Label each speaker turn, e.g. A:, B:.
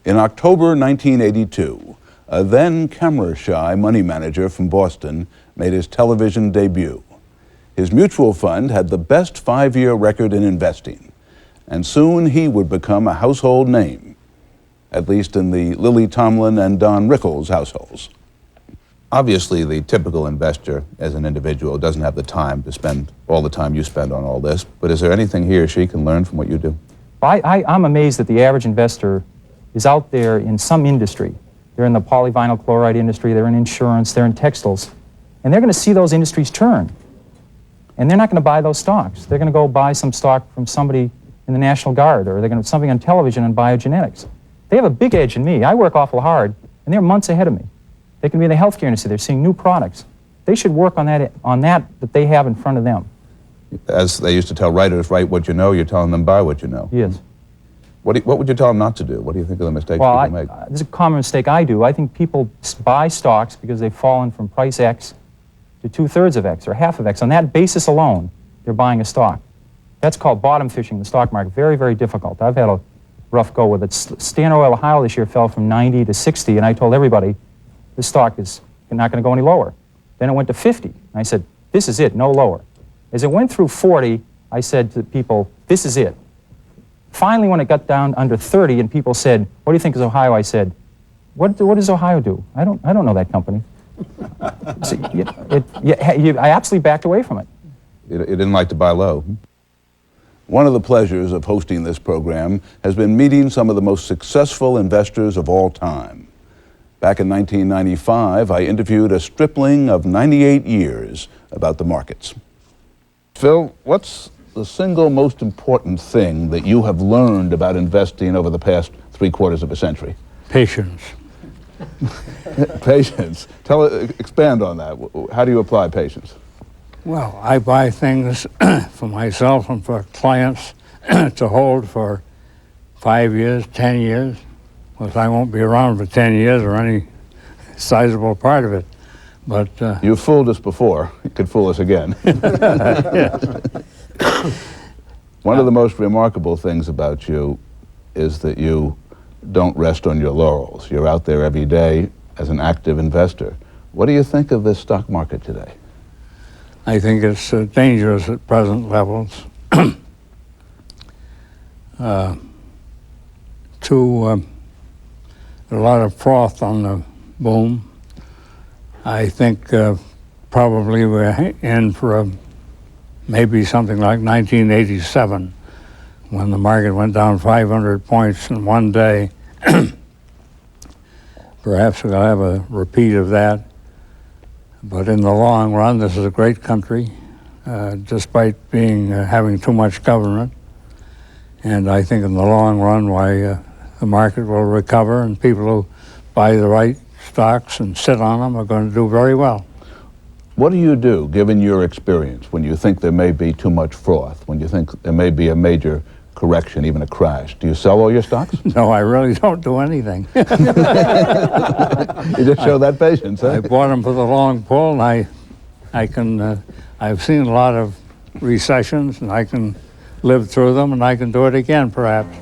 A: In October 1982, a then camera-shy money manager from Boston made his television debut. His mutual fund had the best 5-year record in investing, and soon he would become a household name, at least in the Lily Tomlin and Don Rickles households. Obviously, the typical investor as an individual doesn't have the time to spend all the time you spend on all this, but is there anything he or she can learn from what you do?
B: I'm amazed that the average investor is out there in some industry. They're in the polyvinyl chloride industry, they're in insurance, they're in textiles, and they're going to see those industries turn. And they're not going to buy those stocks. They're going to go buy some stock from somebody in the National Guard, or they're going to something on television on biogenetics. They have a big edge in me. I work awful hard, and they're months ahead of me. They can be in the healthcare industry. They're seeing new products. They should work on that they have in front of them.
A: As they used to tell writers, write what you know, you're telling them buy what you know.
B: Yes.
A: What would you tell them not to do? What do you think are the mistakes people make?
B: This is a common mistake I do. I think people buy stocks because they've fallen from price X to 2/3 of X or half of X. On that basis alone, they're buying a stock. That's called bottom fishing in the stock market. Very, very difficult. I've had a rough go with it. Standard Oil Ohio this year fell from 90 to 60, and I told everybody, this stock is not going to go any lower. Then it went to 50. And I said, this is it, no lower. As it went through 40, I said to people, this is it. Finally, when it got down under 30 and people said, what do you think is Ohio? I said, what does Ohio do? I don't know that company. So, I absolutely backed away from it.
A: You didn't like to buy low. One of the pleasures of hosting this program has been meeting some of the most successful investors of all time. Back in 1995, I interviewed a stripling of 98 years about the markets. Phil, what's the single most important thing that you have learned about investing over the past 3/4 of a century?
C: Patience.
A: Patience. Expand on that. How do you apply patience?
C: Well, I buy things for myself and for clients to hold for 5 years, 10 years. Because I won't be around for 10 years or any sizable part of it. But
A: you've fooled us before. You could fool us again. One of the most remarkable things about you is that you don't rest on your laurels. You're out there every day as an active investor. What do you think of this stock market today?
C: I think it's dangerous at present levels. A lot of froth on the boom. I think probably we're in for maybe something like 1987, when the market went down 500 points in one day. Perhaps we'll have a repeat of that. But in the long run, this is a great country, despite having too much government. And I think in the long run, the market will recover, and people who buy the right stocks and sit on them are going to do very well.
A: What do you do, given your experience, when you think there may be too much froth, when you think there may be a major correction, even a crash? Do you sell all your stocks?
C: No, I really don't do anything.
A: You just show that patience, huh?
C: I bought them for the long pull, and I've seen a lot of recessions, and I can live through them, and I can do it again, perhaps.